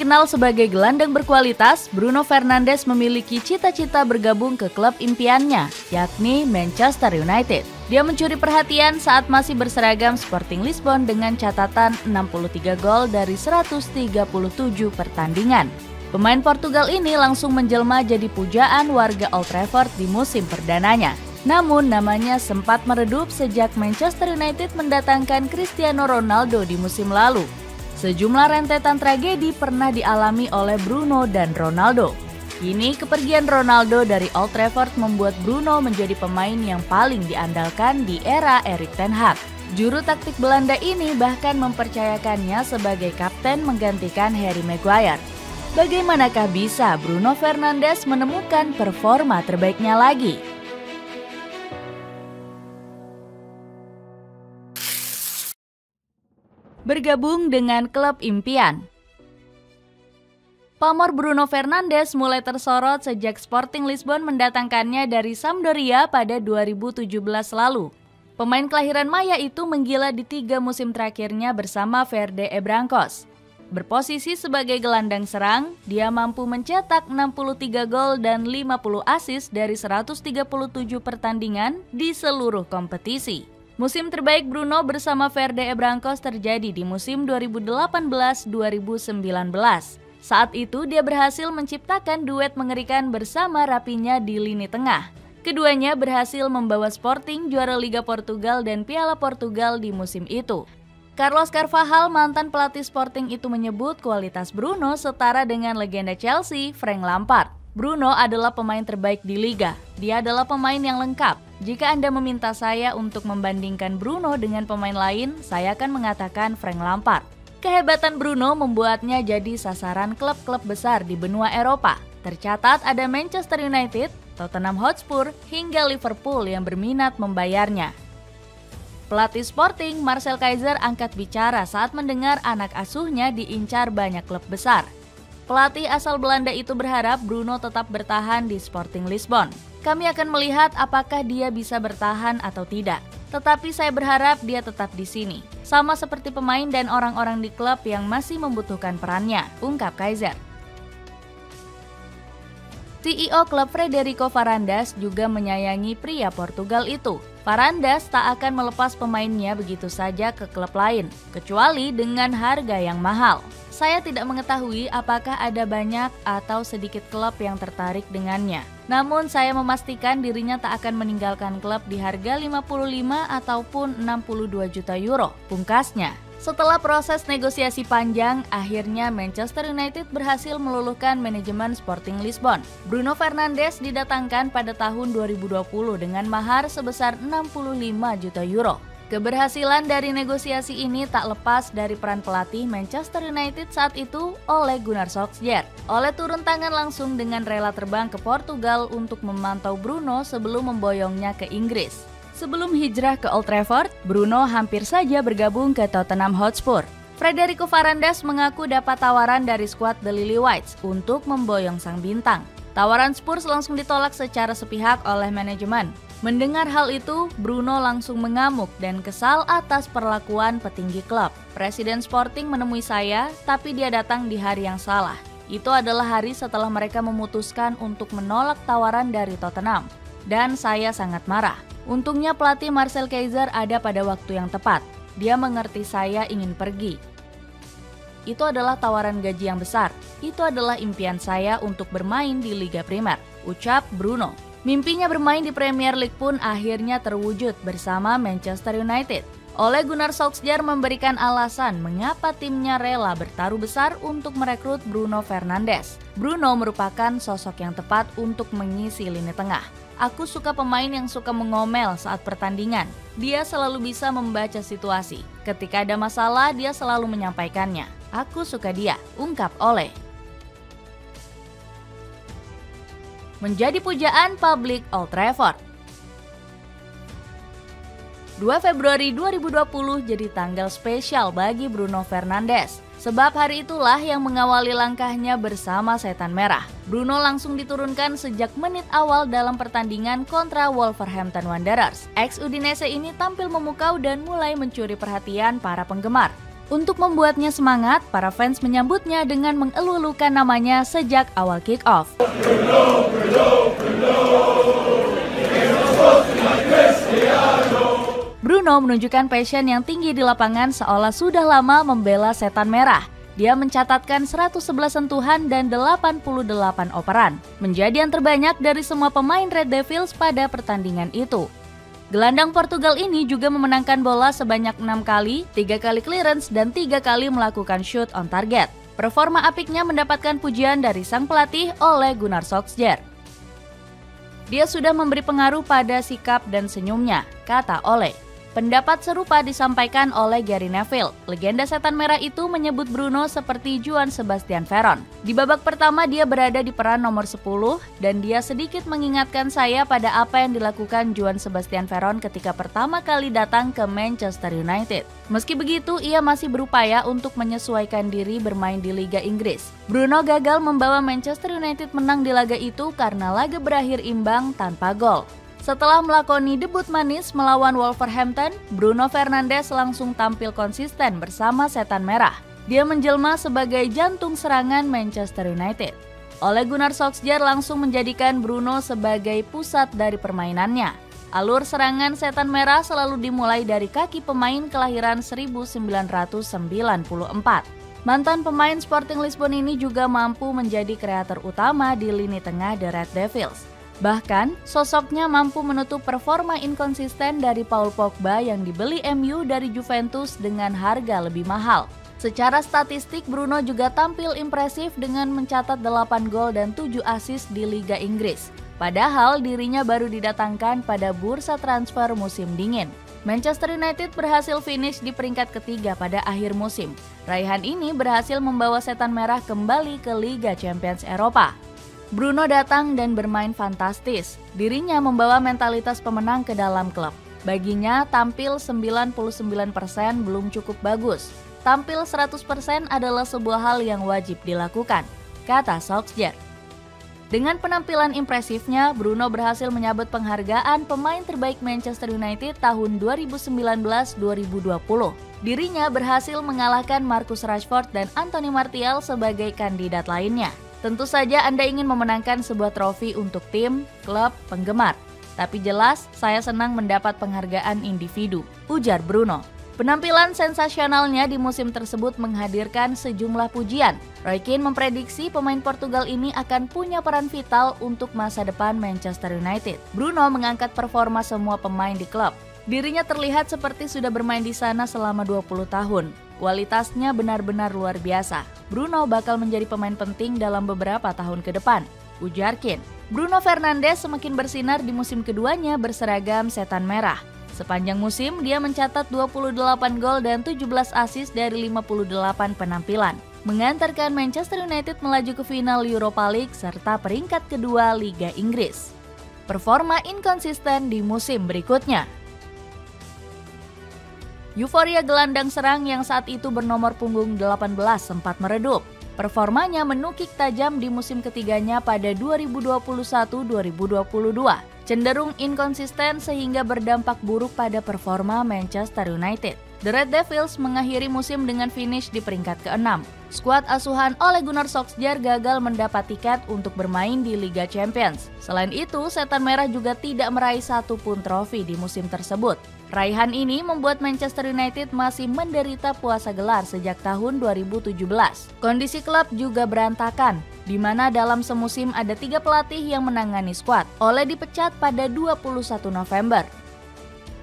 Dikenal sebagai gelandang berkualitas, Bruno Fernandes memiliki cita-cita bergabung ke klub impiannya, yakni Manchester United. Dia mencuri perhatian saat masih berseragam Sporting Lisbon dengan catatan 63 gol dari 137 pertandingan. Pemain Portugal ini langsung menjelma jadi pujaan warga Old Trafford di musim perdananya. Namun namanya sempat meredup sejak Manchester United mendatangkan Cristiano Ronaldo di musim lalu. Sejumlah rentetan tragedi pernah dialami oleh Bruno dan Ronaldo. Kini kepergian Ronaldo dari Old Trafford membuat Bruno menjadi pemain yang paling diandalkan di era Erik ten Hag. Juru taktik Belanda ini bahkan mempercayakannya sebagai kapten menggantikan Harry Maguire. Bagaimanakah bisa Bruno Fernandes menemukan performa terbaiknya lagi? Bergabung dengan klub impian. Pamor Bruno Fernandes mulai tersorot sejak Sporting Lisbon mendatangkannya dari Sampdoria pada 2017 lalu. Pemain kelahiran Maya itu menggila di 3 musim terakhirnya bersama Verde Brancos. Berposisi sebagai gelandang serang, dia mampu mencetak 63 gol dan 50 assist dari 137 pertandingan di seluruh kompetisi. Musim terbaik Bruno bersama Verde Brancos terjadi di musim 2018-2019. Saat itu dia berhasil menciptakan duet mengerikan bersama Raphinha di lini tengah. Keduanya berhasil membawa Sporting juara Liga Portugal dan Piala Portugal di musim itu. Carlos Carvalhal, mantan pelatih Sporting itu menyebut kualitas Bruno setara dengan legenda Chelsea, Frank Lampard. Bruno adalah pemain terbaik di Liga. Dia adalah pemain yang lengkap. Jika Anda meminta saya untuk membandingkan Bruno dengan pemain lain, saya akan mengatakan Frank Lampard. Kehebatan Bruno membuatnya jadi sasaran klub-klub besar di benua Eropa. Tercatat ada Manchester United, Tottenham Hotspur, hingga Liverpool yang berminat membayarnya. Pelatih Sporting, Marcel Keizer, angkat bicara saat mendengar anak asuhnya diincar banyak klub besar. Pelatih asal Belanda itu berharap Bruno tetap bertahan di Sporting Lisbon. Kami akan melihat apakah dia bisa bertahan atau tidak. Tetapi saya berharap dia tetap di sini. Sama seperti pemain dan orang-orang di klub yang masih membutuhkan perannya, ungkap Keizer. CEO klub Frederico Varandas juga menyayangi pria Portugal itu. Varandas tak akan melepas pemainnya begitu saja ke klub lain, kecuali dengan harga yang mahal. Saya tidak mengetahui apakah ada banyak atau sedikit klub yang tertarik dengannya. Namun saya memastikan dirinya tak akan meninggalkan klub di harga 55 ataupun 62 juta euro, pungkasnya. Setelah proses negosiasi panjang, akhirnya Manchester United berhasil meluluhkan manajemen Sporting Lisbon. Bruno Fernandes didatangkan pada tahun 2020 dengan mahar sebesar 65 juta euro. Keberhasilan dari negosiasi ini tak lepas dari peran pelatih Manchester United saat itu, Ole Gunnar Solskjaer. Ole turun tangan langsung dengan rela terbang ke Portugal untuk memantau Bruno sebelum memboyongnya ke Inggris. Sebelum hijrah ke Old Trafford, Bruno hampir saja bergabung ke Tottenham Hotspur. Frederico Varandas mengaku dapat tawaran dari skuad The Lily-Whites untuk memboyong sang bintang. Tawaran Spurs langsung ditolak secara sepihak oleh manajemen. Mendengar hal itu, Bruno langsung mengamuk dan kesal atas perlakuan petinggi klub. Presiden Sporting menemui saya, tapi dia datang di hari yang salah. Itu adalah hari setelah mereka memutuskan untuk menolak tawaran dari Tottenham. Dan saya sangat marah. Untungnya pelatih Marcel Keizer ada pada waktu yang tepat. Dia mengerti saya ingin pergi. Itu adalah tawaran gaji yang besar. Itu adalah impian saya untuk bermain di Liga Primer, ucap Bruno. Mimpinya bermain di Premier League pun akhirnya terwujud bersama Manchester United. Ole Gunnar Solskjaer memberikan alasan mengapa timnya rela bertaruh besar untuk merekrut Bruno Fernandes. Bruno merupakan sosok yang tepat untuk mengisi lini tengah. Aku suka pemain yang suka mengomel saat pertandingan. Dia selalu bisa membaca situasi. Ketika ada masalah, dia selalu menyampaikannya. Aku suka dia, ungkap Ole. Menjadi pujaan publik Old Trafford. 2 Februari 2020 jadi tanggal spesial bagi Bruno Fernandes. Sebab hari itulah yang mengawali langkahnya bersama Setan Merah. Bruno langsung diturunkan sejak menit awal dalam pertandingan kontra Wolverhampton Wanderers. Ex Udinese ini tampil memukau dan mulai mencuri perhatian para penggemar. Untuk membuatnya semangat, para fans menyambutnya dengan mengelulukan namanya sejak awal kick-off. Bruno menunjukkan passion yang tinggi di lapangan seolah sudah lama membela Setan Merah. Dia mencatatkan 111 sentuhan dan 88 operan, menjadi yang terbanyak dari semua pemain Red Devils pada pertandingan itu. Gelandang Portugal ini juga memenangkan bola sebanyak 6 kali, 3 kali clearance, dan 3 kali melakukan shoot on target. Performa apiknya mendapatkan pujian dari sang pelatih Ole Gunnar Solskjaer. Dia sudah memberi pengaruh pada sikap dan senyumnya, kata Ole. Pendapat serupa disampaikan oleh Gary Neville. Legenda Setan Merah itu menyebut Bruno seperti Joan Sebastian Veron. Di babak pertama dia berada di peran nomor 10 dan dia sedikit mengingatkan saya pada apa yang dilakukan Joan Sebastian Veron ketika pertama kali datang ke Manchester United. Meski begitu, ia masih berupaya untuk menyesuaikan diri bermain di Liga Inggris. Bruno gagal membawa Manchester United menang di laga itu karena laga berakhir imbang tanpa gol. Setelah melakoni debut manis melawan Wolverhampton, Bruno Fernandes langsung tampil konsisten bersama Setan Merah. Dia menjelma sebagai jantung serangan Manchester United. Ole Gunnar Solskjaer langsung menjadikan Bruno sebagai pusat dari permainannya. Alur serangan Setan Merah selalu dimulai dari kaki pemain kelahiran 1994. Mantan pemain Sporting Lisbon ini juga mampu menjadi kreator utama di lini tengah The Red Devils. Bahkan, sosoknya mampu menutup performa inkonsisten dari Paul Pogba yang dibeli MU dari Juventus dengan harga lebih mahal. Secara statistik, Bruno juga tampil impresif dengan mencatat 8 gol dan 7 assist di Liga Inggris. Padahal dirinya baru didatangkan pada bursa transfer musim dingin. Manchester United berhasil finish di peringkat ketiga pada akhir musim. Raihan ini berhasil membawa Setan Merah kembali ke Liga Champions Eropa. Bruno datang dan bermain fantastis. Dirinya membawa mentalitas pemenang ke dalam klub. Baginya, tampil 99% belum cukup bagus. Tampil 100% adalah sebuah hal yang wajib dilakukan, kata Solskjaer. Dengan penampilan impresifnya, Bruno berhasil menyabet penghargaan pemain terbaik Manchester United tahun 2019-2020. Dirinya berhasil mengalahkan Marcus Rashford dan Anthony Martial sebagai kandidat lainnya. Tentu saja Anda ingin memenangkan sebuah trofi untuk tim, klub, penggemar. Tapi jelas, saya senang mendapat penghargaan individu, ujar Bruno. Penampilan sensasionalnya di musim tersebut menghadirkan sejumlah pujian. Roy Keane memprediksi pemain Portugal ini akan punya peran vital untuk masa depan Manchester United. Bruno mengangkat performa semua pemain di klub. Dirinya terlihat seperti sudah bermain di sana selama 20 tahun. Kualitasnya benar-benar luar biasa. Bruno bakal menjadi pemain penting dalam beberapa tahun ke depan, ujar Keane. Bruno Fernandes semakin bersinar di musim keduanya berseragam Setan Merah. Sepanjang musim, dia mencatat 28 gol dan 17 assist dari 58 penampilan, mengantarkan Manchester United melaju ke final Europa League serta peringkat kedua Liga Inggris. Performa inkonsisten di musim berikutnya. Euforia gelandang serang yang saat itu bernomor punggung 18 sempat meredup. Performanya menukik tajam di musim ketiganya pada 2021-2022. Cenderung inkonsisten sehingga berdampak buruk pada performa Manchester United. The Red Devils mengakhiri musim dengan finish di peringkat ke-6. Skuad asuhan Ole Gunnar Solskjaer gagal mendapat tiket untuk bermain di Liga Champions. Selain itu, Setan Merah juga tidak meraih satupun trofi di musim tersebut. Raihan ini membuat Manchester United masih menderita puasa gelar sejak tahun 2017. Kondisi klub juga berantakan, di mana dalam semusim ada 3 pelatih yang menangani skuad. Ole dipecat pada 21 November.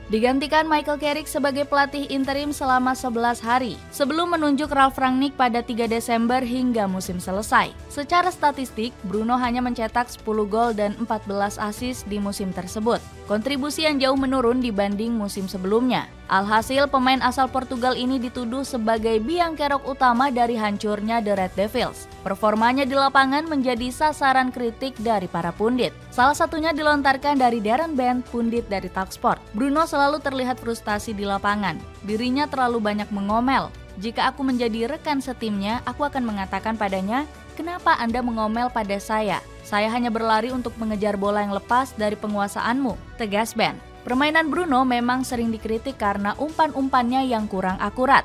Digantikan Michael Carrick sebagai pelatih interim selama 11 hari, sebelum menunjuk Ralf Rangnick pada 3 Desember hingga musim selesai. Secara statistik, Bruno hanya mencetak 10 gol dan 14 assist di musim tersebut. Kontribusi yang jauh menurun dibanding musim sebelumnya. Alhasil, pemain asal Portugal ini dituduh sebagai biang kerok utama dari hancurnya The Red Devils. Performanya di lapangan menjadi sasaran kritik dari para pundit. Salah satunya dilontarkan dari Darren Bent, pundit dari Talksport. Bruno selalu terlihat frustasi di lapangan. Dirinya terlalu banyak mengomel. Jika aku menjadi rekan setimnya, aku akan mengatakan padanya, "Kenapa Anda mengomel pada saya? Saya hanya berlari untuk mengejar bola yang lepas dari penguasaanmu," tegas Bent. Permainan Bruno memang sering dikritik karena umpan-umpannya yang kurang akurat.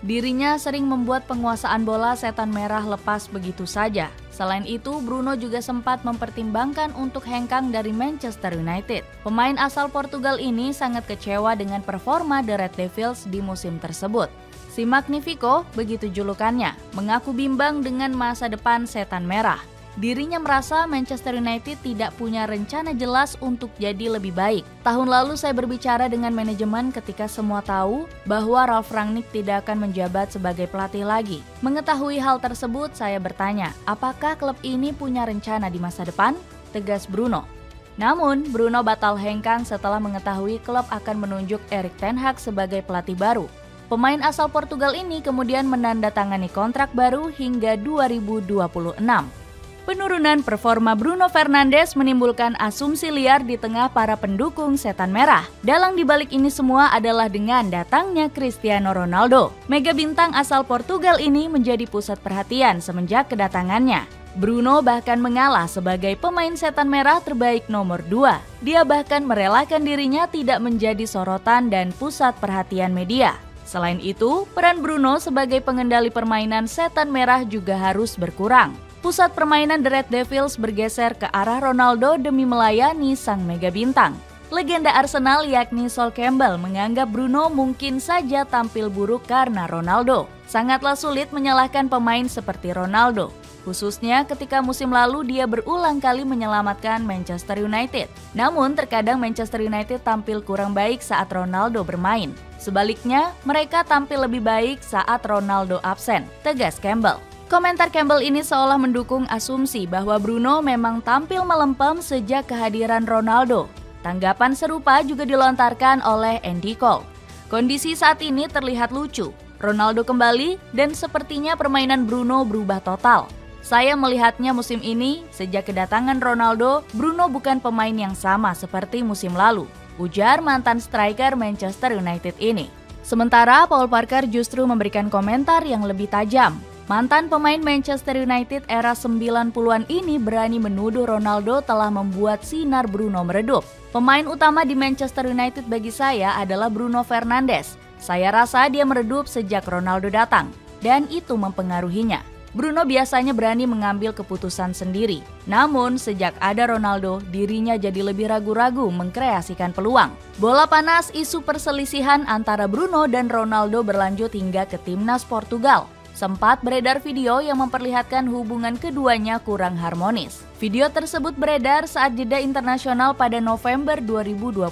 Dirinya sering membuat penguasaan bola setan merah lepas begitu saja. Selain itu, Bruno juga sempat mempertimbangkan untuk hengkang dari Manchester United. Pemain asal Portugal ini sangat kecewa dengan performa The Red Devils di musim tersebut. Si Magnifico, begitu julukannya, mengaku bimbang dengan masa depan setan merah. Dirinya merasa Manchester United tidak punya rencana jelas untuk jadi lebih baik. Tahun lalu saya berbicara dengan manajemen ketika semua tahu bahwa Ralf Rangnick tidak akan menjabat sebagai pelatih lagi. Mengetahui hal tersebut, saya bertanya, apakah klub ini punya rencana di masa depan? Tegas Bruno. Namun, Bruno batal hengkang setelah mengetahui klub akan menunjuk Erik ten Hag sebagai pelatih baru. Pemain asal Portugal ini kemudian menandatangani kontrak baru hingga 2026. Penurunan performa Bruno Fernandes menimbulkan asumsi liar di tengah para pendukung setan merah. Dalang dibalik ini semua adalah dengan datangnya Cristiano Ronaldo. Mega bintang asal Portugal ini menjadi pusat perhatian semenjak kedatangannya. Bruno bahkan mengalah sebagai pemain setan merah terbaik nomor 2. Dia bahkan merelakan dirinya tidak menjadi sorotan dan pusat perhatian media. Selain itu, peran Bruno sebagai pengendali permainan setan merah juga harus berkurang. Pusat permainan The Red Devils bergeser ke arah Ronaldo demi melayani sang mega bintang. Legenda Arsenal yakni Sol Campbell menganggap Bruno mungkin saja tampil buruk karena Ronaldo. Sangatlah sulit menyalahkan pemain seperti Ronaldo, khususnya ketika musim lalu dia berulang kali menyelamatkan Manchester United. Namun terkadang Manchester United tampil kurang baik saat Ronaldo bermain. Sebaliknya, mereka tampil lebih baik saat Ronaldo absen, tegas Campbell. Komentar Campbell ini seolah mendukung asumsi bahwa Bruno memang tampil melempem sejak kehadiran Ronaldo. Tanggapan serupa juga dilontarkan oleh Andy Cole. Kondisi saat ini terlihat lucu. Ronaldo kembali dan sepertinya permainan Bruno berubah total. Saya melihatnya musim ini, sejak kedatangan Ronaldo, Bruno bukan pemain yang sama seperti musim lalu, ujar mantan striker Manchester United ini. Sementara Paul Parker justru memberikan komentar yang lebih tajam. Mantan pemain Manchester United era 90-an ini berani menuduh Ronaldo telah membuat sinar Bruno meredup. Pemain utama di Manchester United bagi saya adalah Bruno Fernandes. Saya rasa dia meredup sejak Ronaldo datang, dan itu mempengaruhinya. Bruno biasanya berani mengambil keputusan sendiri. Namun, sejak ada Ronaldo, dirinya jadi lebih ragu-ragu mengkreasikan peluang. Bola panas isu perselisihan antara Bruno dan Ronaldo berlanjut hingga ke timnas Portugal. Sempat beredar video yang memperlihatkan hubungan keduanya kurang harmonis. Video tersebut beredar saat jeda internasional pada November 2022.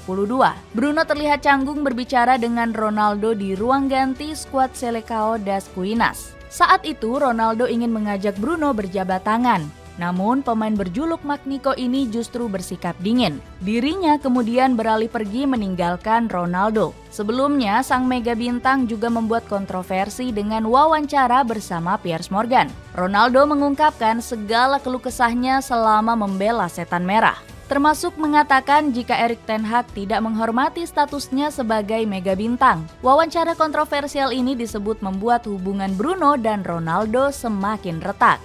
Bruno terlihat canggung berbicara dengan Ronaldo di ruang ganti skuad Selecao das Cuinas. Saat itu Ronaldo ingin mengajak Bruno berjabat tangan. Namun pemain berjuluk Magnifico ini justru bersikap dingin. Dirinya kemudian beralih pergi meninggalkan Ronaldo. Sebelumnya, sang mega bintang juga membuat kontroversi dengan wawancara bersama Piers Morgan. Ronaldo mengungkapkan segala keluh kesahnya selama membela setan merah, termasuk mengatakan jika Erik ten Hag tidak menghormati statusnya sebagai mega bintang. Wawancara kontroversial ini disebut membuat hubungan Bruno dan Ronaldo semakin retak.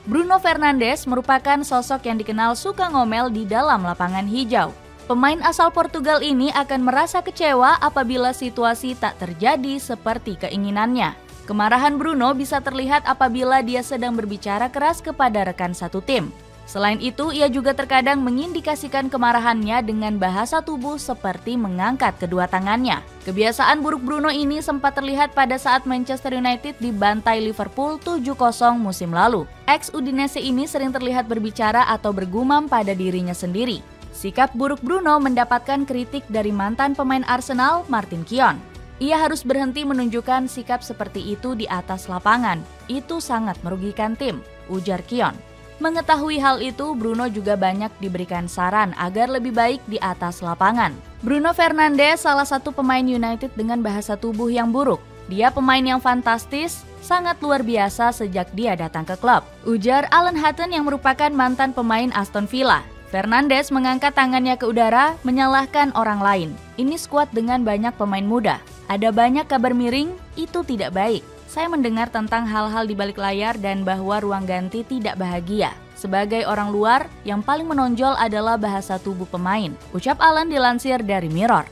Bruno Fernandes merupakan sosok yang dikenal suka ngomel di dalam lapangan hijau. Pemain asal Portugal ini akan merasa kecewa apabila situasi tak terjadi seperti keinginannya. Kemarahan Bruno bisa terlihat apabila dia sedang berbicara keras kepada rekan satu tim. Selain itu, ia juga terkadang mengindikasikan kemarahannya dengan bahasa tubuh seperti mengangkat kedua tangannya. Kebiasaan buruk Bruno ini sempat terlihat pada saat Manchester United dibantai Liverpool 7-0 musim lalu. Ex-Udinese ini sering terlihat berbicara atau bergumam pada dirinya sendiri. Sikap buruk Bruno mendapatkan kritik dari mantan pemain Arsenal, Martin Keown. Ia harus berhenti menunjukkan sikap seperti itu di atas lapangan. Itu sangat merugikan tim, ujar Keown. Mengetahui hal itu, Bruno juga banyak diberikan saran agar lebih baik di atas lapangan. Bruno Fernandes salah satu pemain United dengan bahasa tubuh yang buruk. Dia pemain yang fantastis, sangat luar biasa sejak dia datang ke klub, ujar Alan Hutton yang merupakan mantan pemain Aston Villa. Fernandes mengangkat tangannya ke udara, menyalahkan orang lain. Ini skuad dengan banyak pemain muda. Ada banyak kabar miring, itu tidak baik. Saya mendengar tentang hal-hal di balik layar dan bahwa ruang ganti tidak bahagia. Sebagai orang luar, yang paling menonjol adalah bahasa tubuh pemain, ucap Alan dilansir dari Mirror.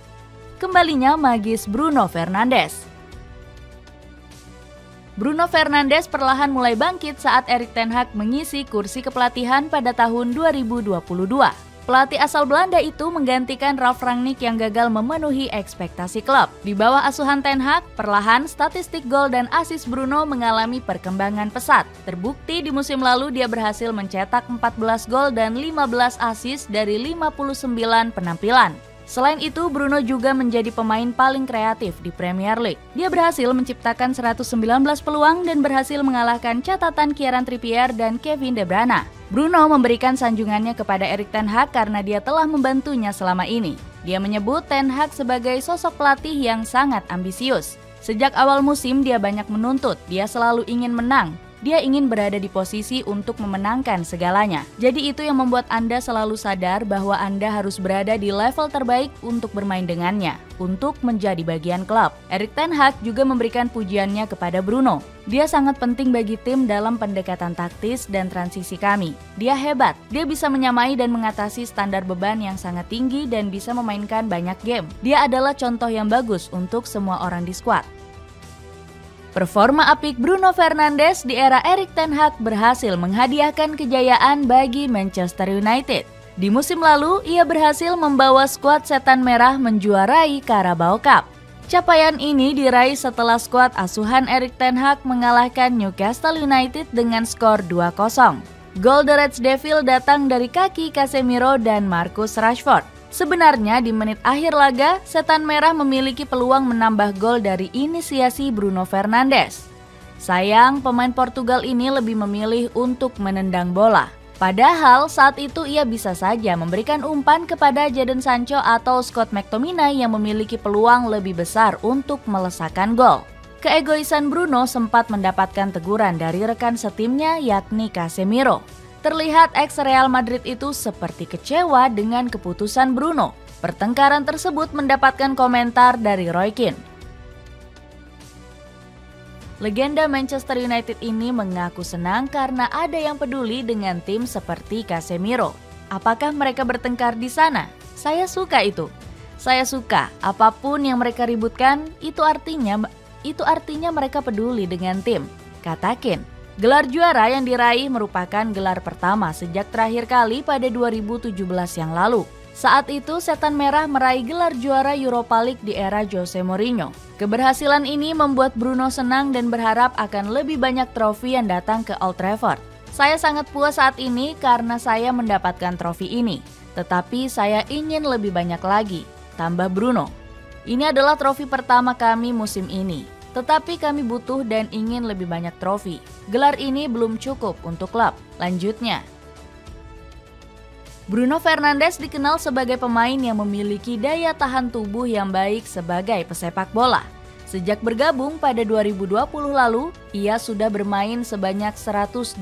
Kembalinya magis Bruno Fernandes. Bruno Fernandes perlahan mulai bangkit saat Erik ten Hag mengisi kursi kepelatihan pada tahun 2022. Pelatih asal Belanda itu menggantikan Ralf Rangnick yang gagal memenuhi ekspektasi klub. Di bawah asuhan ten Hag, perlahan statistik gol dan assist Bruno mengalami perkembangan pesat. Terbukti di musim lalu dia berhasil mencetak 14 gol dan 15 assist dari 59 penampilan. Selain itu, Bruno juga menjadi pemain paling kreatif di Premier League. Dia berhasil menciptakan 119 peluang dan berhasil mengalahkan catatan Kieran Trippier dan Kevin De Bruyne. Bruno memberikan sanjungannya kepada Erik ten Hag karena dia telah membantunya selama ini. Dia menyebut ten Hag sebagai sosok pelatih yang sangat ambisius. Sejak awal musim dia banyak menuntut, dia selalu ingin menang. Dia ingin berada di posisi untuk memenangkan segalanya. Jadi itu yang membuat Anda selalu sadar bahwa Anda harus berada di level terbaik untuk bermain dengannya, untuk menjadi bagian klub. Erik ten Hag juga memberikan pujiannya kepada Bruno. Dia sangat penting bagi tim dalam pendekatan taktis dan transisi kami. Dia hebat, dia bisa menyamai dan mengatasi standar beban yang sangat tinggi dan bisa memainkan banyak game. Dia adalah contoh yang bagus untuk semua orang di skuad. Performa apik Bruno Fernandes di era Erik ten Hag berhasil menghadiahkan kejayaan bagi Manchester United. Di musim lalu, ia berhasil membawa skuad Setan Merah menjuarai Carabao Cup. Capaian ini diraih setelah skuad asuhan Erik ten Hag mengalahkan Newcastle United dengan skor 2-0. Gol The Red Devils datang dari kaki Casemiro dan Marcus Rashford. Sebenarnya di menit akhir laga, Setan Merah memiliki peluang menambah gol dari inisiasi Bruno Fernandes. Sayang, pemain Portugal ini lebih memilih untuk menendang bola. Padahal saat itu ia bisa saja memberikan umpan kepada Jadon Sancho atau Scott McTominay yang memiliki peluang lebih besar untuk melesakkan gol. Keegoisan Bruno sempat mendapatkan teguran dari rekan setimnya yakni Casemiro. Terlihat ex-Real Madrid itu seperti kecewa dengan keputusan Bruno. Pertengkaran tersebut mendapatkan komentar dari Roy Keane. Legenda Manchester United ini mengaku senang karena ada yang peduli dengan tim seperti Casemiro. Apakah mereka bertengkar di sana? Saya suka itu. Saya suka apapun yang mereka ributkan, itu artinya mereka peduli dengan tim, kata Keane. Gelar juara yang diraih merupakan gelar pertama sejak terakhir kali pada 2017 yang lalu. Saat itu Setan Merah meraih gelar juara Europa League di era Jose Mourinho. Keberhasilan ini membuat Bruno senang dan berharap akan lebih banyak trofi yang datang ke Old Trafford. Saya sangat puas saat ini karena saya mendapatkan trofi ini. Tetapi saya ingin lebih banyak lagi, tambah Bruno. Ini adalah trofi pertama kami musim ini. Tetapi kami butuh dan ingin lebih banyak trofi. Gelar ini belum cukup untuk klub. Lanjutnya, Bruno Fernandes dikenal sebagai pemain yang memiliki daya tahan tubuh yang baik sebagai pesepak bola. Sejak bergabung pada 2020 lalu, ia sudah bermain sebanyak 187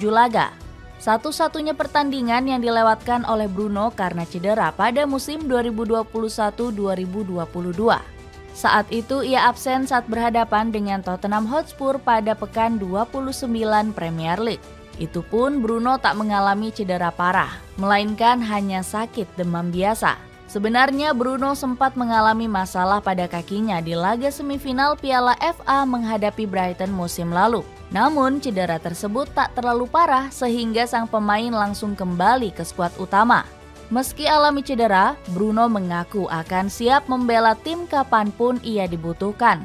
laga. Satu-satunya pertandingan yang dilewatkan oleh Bruno karena cedera pada musim 2021-2022. Saat itu ia absen saat berhadapan dengan Tottenham Hotspur pada pekan 29 Premier League. Itu pun Bruno tak mengalami cedera parah, melainkan hanya sakit demam biasa. Sebenarnya Bruno sempat mengalami masalah pada kakinya di laga semifinal Piala FA menghadapi Brighton musim lalu. Namun cedera tersebut tak terlalu parah sehingga sang pemain langsung kembali ke skuad utama. Meski alami cedera, Bruno mengaku akan siap membela tim kapanpun ia dibutuhkan.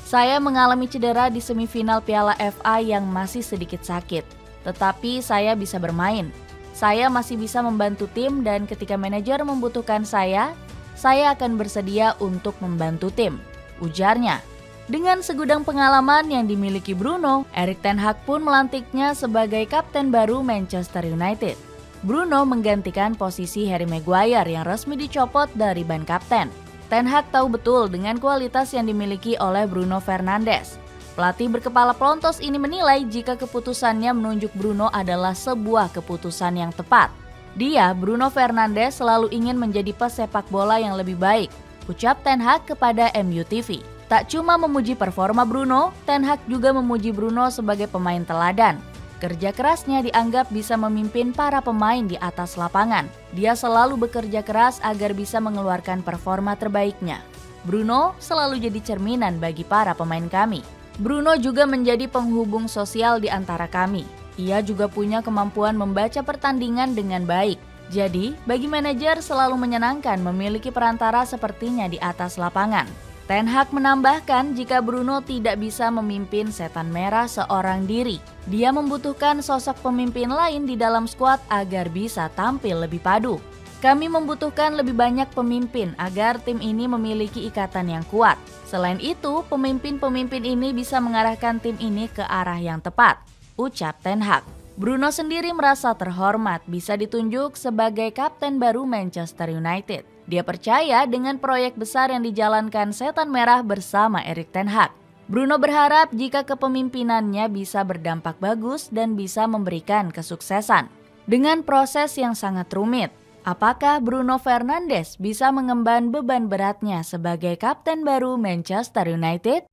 Saya mengalami cedera di semifinal Piala FA yang masih sedikit sakit, tetapi saya bisa bermain. Saya masih bisa membantu tim dan ketika manajer membutuhkan saya akan bersedia untuk membantu tim, ujarnya. Dengan segudang pengalaman yang dimiliki Bruno, Erik ten Hag pun melantiknya sebagai kapten baru Manchester United. Bruno menggantikan posisi Harry Maguire yang resmi dicopot dari ban kapten. Ten Hag tahu betul dengan kualitas yang dimiliki oleh Bruno Fernandes. Pelatih berkepala pelontos ini menilai jika keputusannya menunjuk Bruno adalah sebuah keputusan yang tepat. Dia, Bruno Fernandes, selalu ingin menjadi pesepak bola yang lebih baik, ucap Ten Hag kepada MU TV. Tak cuma memuji performa Bruno, Ten Hag juga memuji Bruno sebagai pemain teladan. Kerja kerasnya dianggap bisa memimpin para pemain di atas lapangan. Dia selalu bekerja keras agar bisa mengeluarkan performa terbaiknya. Bruno selalu jadi cerminan bagi para pemain kami. Bruno juga menjadi penghubung sosial di antara kami. Ia juga punya kemampuan membaca pertandingan dengan baik. Jadi, bagi manajer selalu menyenangkan memiliki perantara sepertinya di atas lapangan. Ten Hag menambahkan jika Bruno tidak bisa memimpin Setan Merah seorang diri, dia membutuhkan sosok pemimpin lain di dalam skuad agar bisa tampil lebih padu. Kami membutuhkan lebih banyak pemimpin agar tim ini memiliki ikatan yang kuat. Selain itu, pemimpin-pemimpin ini bisa mengarahkan tim ini ke arah yang tepat, ucap Ten Hag. Bruno sendiri merasa terhormat bisa ditunjuk sebagai kapten baru Manchester United. Dia percaya dengan proyek besar yang dijalankan Setan Merah bersama Erik ten Hag. Bruno berharap jika kepemimpinannya bisa berdampak bagus dan bisa memberikan kesuksesan. Dengan proses yang sangat rumit, apakah Bruno Fernandes bisa mengemban beban beratnya sebagai kapten baru Manchester United?